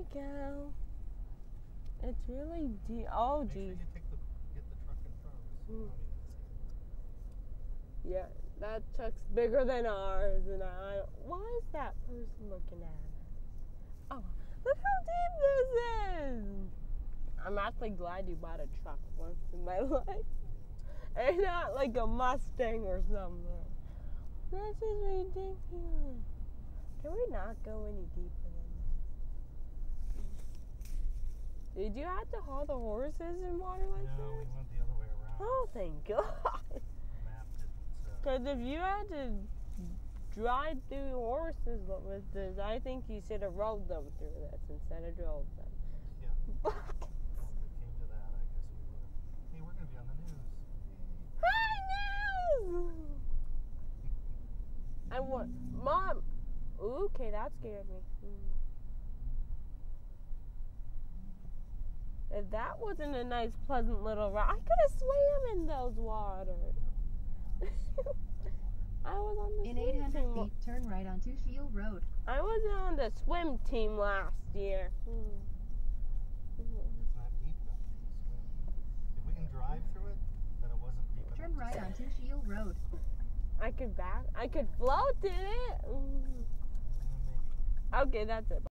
we go. It's really deep. Oh, Make sure geez. you get the truck in front of us. So Mommy can see it. Yeah, that truck's bigger than ours, and why is that person looking at us? Oh, look how deep this is! I'm actually glad you bought a truck once in my life, and not like a Mustang or something. This is ridiculous. Can we not go any deeper than this? Did you have to haul the horses in water like that? No, we went the other way around. Oh, thank God. Map didn't. Because if you had to drive through horses with this, I think you should have rode them through this instead of drove them. Yeah. Well, if it came to that, I guess we would have. Hey, we're going to be on the news. Hi, news! I want, Mom. Okay, that scared me. If that wasn't a nice, pleasant little ride, I could have swam in those waters. I was on the In swim 800 team. feet, turn right onto Shield Road. I was on the swim team last year. It's not deep enough for you to swim. If we can drive through it, then it wasn't deep enough. Turn right onto Shield Road. I could float in it. Maybe. Okay, that's it.